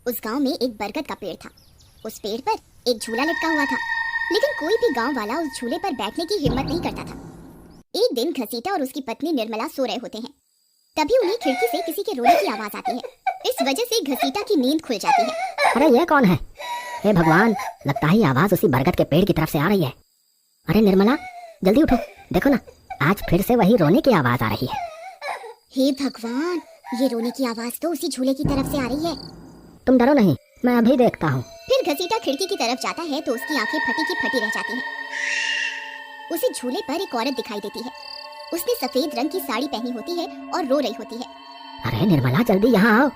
उस गांव में एक बरगद का पेड़ था। उस पेड़ पर एक झूला लटका हुआ था, लेकिन कोई भी गांव वाला उस झूले पर बैठने की हिम्मत नहीं करता था। एक दिन घसीटा और उसकी पत्नी निर्मला सो रहे होते हैं। तभी उन्हें खिड़की से किसी के रोने की आवाज आती है। इस वजह से घसीटा की नींद खुल जाती है। अरे ये कौन है? हे भगवान, लगता है आवाज उसी बरगद के पेड़ की तरफ से आ रही है। अरे निर्मला, जल्दी उठो, देखो ना, आज फिर से वही रोने की आवाज आ रही है। हे भगवान, ये रोने की आवाज तो उसी झूले की तरफ से आ रही है। तुम डरो नहीं, मैं अभी देखता हूँ। फिर घसीटा खिड़की की तरफ जाता है तो उसकी आंखें फटी की फटी रह जाती हैं। उसे झूले पर एक औरत दिखाई देती है। उसने सफेद रंग की साड़ी पहनी होती है और रो रही होती है। अरे निर्मला, जल्दी यहाँ आओ,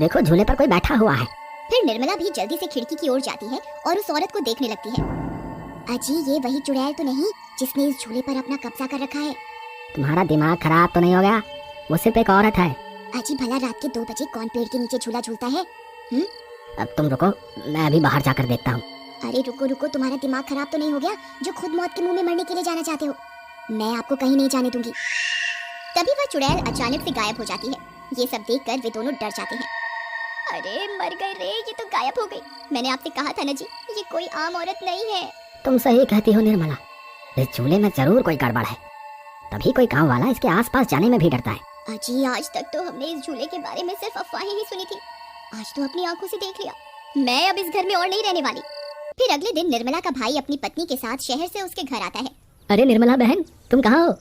देखो झूले पर कोई बैठा हुआ है। फिर निर्मला भी जल्दी से खिड़की की ओर जाती है और उस औरत को देखने लगती है। अजी, ये वही चुड़ैल तो नहीं जिसने इस झूले पर अपना कब्जा कर रखा है? तुम्हारा दिमाग खराब तो नहीं हो गया? वो सिर्फ एक औरत है। अजी, भला रात के 2 बजे कौन पेड़ के नीचे झूला झूलता है? अब तुम रुको, मैं अभी बाहर जाकर देखता हूँ। अरे रुको रुको, तुम्हारा दिमाग खराब तो नहीं हो गया जो खुद मौत के मुंह में मरने के लिए जाना चाहते हो? मैं आपको कहीं नहीं जाने दूंगी। तभी वह चुड़ैल अचानक से गायब हो जाती है। ये सब देखकर वे दोनों डर जाते हैं। अरे मर गए रे, ये तो गायब हो गई। मैंने आपसे कहा था ना जी, ये कोई आम औरत नहीं है। तुम सही कहती हो निर्मला, इस झूले में जरूर कोई गड़बड़ है, तभी कोई गांव वाला इसके आसपास जाने में भी डरता है। अजी, आज तक तो हमने इस झूले के बारे में सिर्फ अफवाहें ही सुनी थी, आज तो अपनी आंखों से देख लिया। मैं अब इस घर में और नहीं रहने वाली। फिर अगले दिन निर्मला का भाई अपनी पत्नी के साथ शहर से उसके घर आता है। अरे निर्मला बहन, तुम कहाँ हो?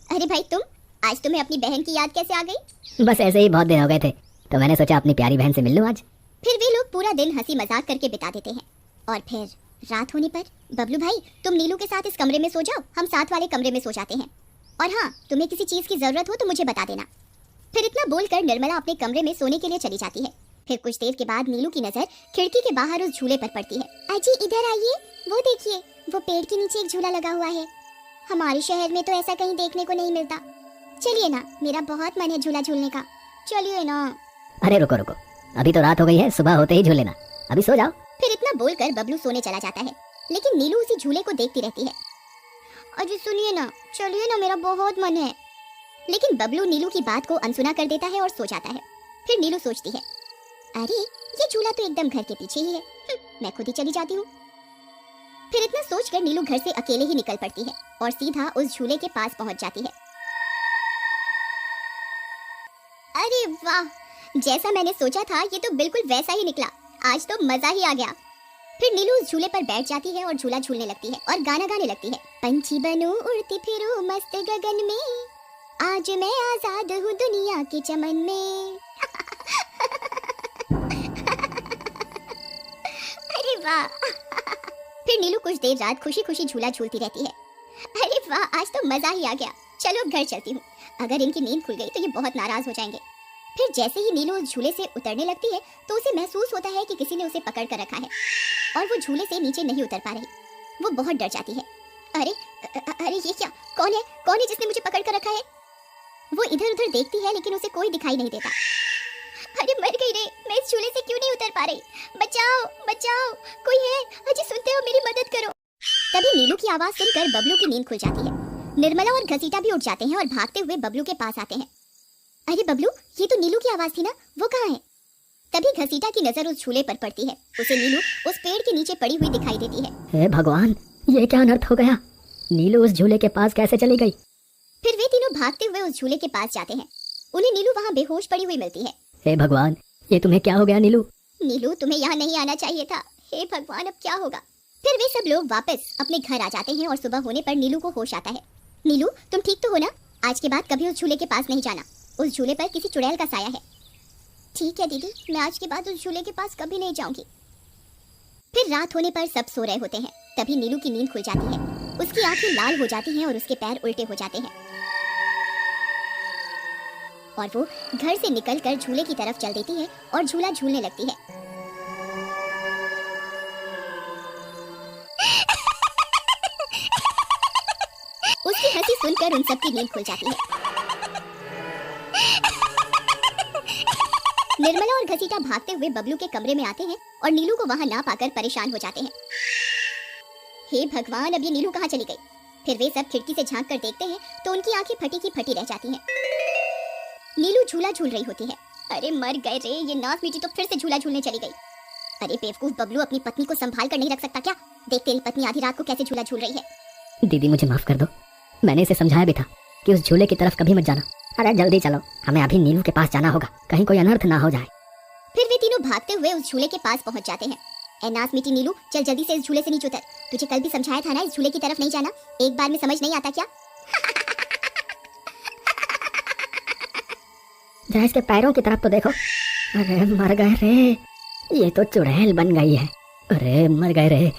अरे भाई, तुम आज तुम्हें अपनी बहन की याद कैसे आ गई? बस ऐसे ही बहुत दिन हो गए थे, तो मैंने सोचा अपनी प्यारी बहन से मिल लूं आज। फिर वे लोग पूरा दिन हंसी मजाक करके बिता देते हैं। और फिर रात होने पर, बबलू भाई, तुम नीलू के साथ इस कमरे में सो जाओ, हम साथ वाले कमरे में सो जाते हैं। और हाँ, तुम्हें किसी चीज की जरूरत हो तो मुझे बता देना। फिर इतना बोलकर निर्मला अपने कमरे में सोने के लिए चली जाती है। फिर कुछ देर के बाद नीलू की नजर खिड़की के बाहर उस झूले पर पड़ती है। अजी, इधर आइए, वो देखिए, वो पेड़ के नीचे एक झूला लगा हुआ है। हमारे शहर में तो ऐसा कहीं देखने को नहीं मिलता। चलिए ना, मेरा बहुत मन है झूला झूलने का, चलिए ना। अरे रुको रुको, अभी तो रात हो गई है, सुबह होते ही झूले ना, अभी सो जाओ। फिर इतना बोलकर बबलू सोने चला जाता है, लेकिन नीलू उसी झूले को देखती रहती है। अजी सुनिए ना, चलिए ना, मेरा बहुत मन है। लेकिन बबलू नीलू की बात को अनसुना कर देता है और सो जाता है। फिर नीलू सोचती है, अरे ये झूला तो एकदम घर के पीछे ही है, मैं खुद ही चली जाती हूँ। फिर इतना सोचकर नीलू घर से अकेले ही निकल पड़ती है और सीधा उस झूले के पास पहुंच जाती है। अरे वाह, जैसा मैंने सोचा था ये तो बिल्कुल वैसा ही निकला। आज तो मजा ही आ गया। फिर नीलू उस झूले पर बैठ जाती है और झूला झूलने लगती है और गाना गाने लगती है। पंछी बनूं उड़ती फिरूं मस्त गगन में, आज मैं आजाद हूँ दुनिया के चमन में। अरे वाह। फिर नीलू कुछ देर रात खुशी खुशी झूला झूलती रहती है। अरे वाह, आज तो मजा ही आ गया। चलो अब घर चलती हूँ, अगर इनकी नींद खुल गई तो ये बहुत नाराज हो जाएंगे। फिर जैसे ही नीलू उस झूले से उतरने लगती है तो उसे महसूस होता है कि किसी ने उसे पकड़ कर रखा है और वो झूले से नीचे नहीं उतर पा रही। वो बहुत डर जाती है। अरे अरे ये क्या, कौन है जिसने मुझे पकड़ कर रखा है? वो इधर उधर देखती है लेकिन उसे कोई दिखाई नहीं देता। अरे मर गई रे, मैं इस झूले से क्यों नहीं उतर पा रही? बचाओ बचाओ, कोई है? अजी सुनते हो, मेरी मदद करो। तभी नीलू की आवाज सुनकर बबलू की नींद खुल जाती है। निर्मला और घसीटा भी उठ जाते हैं और भागते हुए बबलू के पास आते हैं। अरे बबलू, ये तो नीलू की आवाज थी ना, वो कहाँ है? तभी घसीटा की नजर उस झूले पर पड़ती है। उसे नीलू उस पेड़ के नीचे पड़ी हुई दिखाई देती है। हे भगवान, ये क्या अनर्थ हो गया? नीलू उस झूले के पास कैसे चली गई? फिर वे तीनों भागते हुए उस झूले के पास जाते हैं। उन्हें नीलू वहाँ बेहोश पड़ी हुई मिलती है। हे भगवान, ये तुम्हें क्या हो गया नीलू? नीलू, तुम्हें यहाँ नहीं आना चाहिए था। हे भगवान, अब क्या होगा? फिर वे सब लोग वापस अपने घर आ जाते हैं और सुबह होने पर नीलू को होश आता है। नीलू, तुम ठीक तो हो ना? आज के बाद कभी उस झूले के पास नहीं जाना, उस झूले पर किसी चुड़ैल का साया है। ठीक है दीदी, मैं आज के बाद उस झूले के पास कभी नहीं जाऊंगी। फिर रात होने पर सब सो रहे होते हैं। तभी नीलू की नींद खुल जाती है। उसकी आंखें लाल हो जाती हैं और उसके पैर उल्टे हो जाते हैं और वो घर से निकलकर झूले की तरफ चल देती है और झूला झूलने लगती है। उसकी हंसी सुनकर उन सबकी नींद खुल जाती है। निर्मला और घसीटा भागते हुए बबलू के कमरे में आते हैं और नीलू को वहां ना पाकर परेशान हो जाते हैं। हे भगवान, अब ये नीलू कहाँ चली गई? फिर वे सब खिड़की से झांक कर देखते हैं तो उनकी आंखें फटी की फटी रह जाती हैं। नीलू झूला झूल रही होती है। अरे मर गए रे, ये नाक मीठी तो फिर से झूला झूलने चली गई। अरे बेवकूफ बबलू, अपनी पत्नी को संभाल कर नहीं रख सकता क्या? देख तेरी पत्नी आधी रात को कैसे झूला झूल रही है। दीदी मुझे माफ कर दो, मैंने इसे समझाया भी था कि उस झूले की तरफ कभी मत जाना। अरे जल्दी चलो, हमें अभी नीलू के पास जाना होगा, कहीं कोई अनर्थ ना हो जाए। फिर वे तीनों भागते हुए उस झूले के पास पहुंच जाते हैं। ए नास मीठी नीलू, चल जल्दी से इस झूले से नीचे उतर। तुझे कल भी समझाया था ना इस झूले की तरफ नहीं जाना, एक बार में समझ नहीं आता क्या? जरा इसके पैरों की तरफ तो देखो। अरे मर गए रे, ये तो चुड़ैल बन गई है। अरे मर गए रे,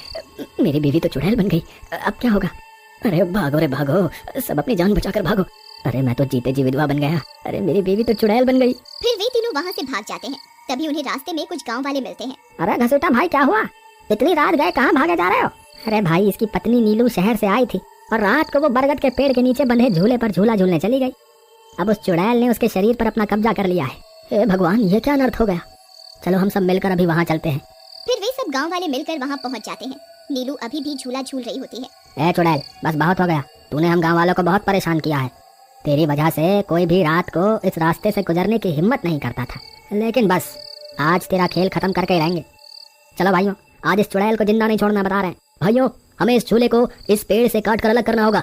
मेरी बीवी तो चुड़ैल बन गई, अब क्या होगा? अरे भागो रे भागो, सब अपनी जान बचाकर भागो। अरे मैं तो जीते जी विधवा बन गया, अरे मेरी बीवी तो चुड़ैल बन गई। फिर वे तीनों वहाँ से भाग जाते हैं। तभी उन्हें रास्ते में कुछ गांव वाले मिलते हैं। अरे घसुटा भाई, क्या हुआ? इतनी रात गए, कहाँ भागे जा रहे हो? अरे भाई, इसकी पत्नी नीलू शहर से आई थी और रात को वो बरगद के पेड़ के नीचे बंधे झूले पर झूला झूलने चली गई। अब उस चुड़ैल ने उसके शरीर पर अपना कब्जा कर लिया है। हे भगवान, ये क्या अनर्थ हो गया? चलो हम सब मिलकर अभी वहाँ चलते हैं। फिर वे सब गांव वाले मिलकर वहाँ पहुँच जाते हैं। नीलू अभी भी झूला झूल रही होती है। ए चुड़ैल, बस बहुत हो गया, तूने हम गांव वालों को बहुत परेशान किया है। तेरी वजह से कोई भी रात को इस रास्ते से गुजरने की हिम्मत नहीं करता था, लेकिन बस आज तेरा खेल खत्म करके ही रहेंगे। चलो भाइयों, आज इस चुड़ैल को जिंदा नहीं छोड़ना, बता रहे हैं। भाइयों, हमें इस झूले को इस पेड़ से काट कर अलग करना होगा।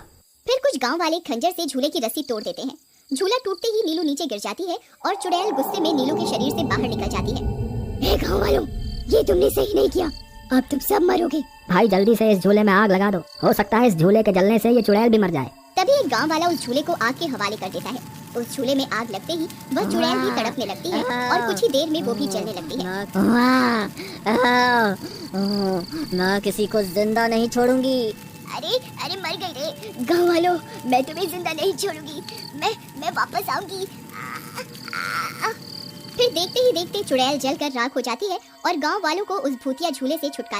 फिर कुछ गांव वाले खंजर से झूले की रस्सी तोड़ देते हैं। झूला टूटते ही नीलू नीचे गिर जाती है और चुड़ैल गुस्से में नीलू के शरीर से बाहर निकल जाती है। गाँव वालों, ये तुमने सही नहीं किया, अब तुम सब मरोगे। भाई जल्दी से इस झूले में आग लगा दो, हो सकता है इस झूले के जलने से ये चुड़ैल भी मर जाए। तभी एक गांव वाला उस झूले को आग के हवाले कर देता है। उस झूले में आग लगते ही वह चुड़ैल भी तड़पने लगती है और कुछ ही देर में वो भी जलने लगती है। मैं किसी को जिंदा नहीं छोड़ूंगी। अरे अरे मर गई रे। गाँव वालों, मैं तुम्हें जिंदा नहीं छोड़ूंगी, मैं वापस आऊंगी। फिर देखते ही देखते चुड़ैल जलकर राख हो जाती है और गांव वालों को उस भूतिया झूले से छुटकारा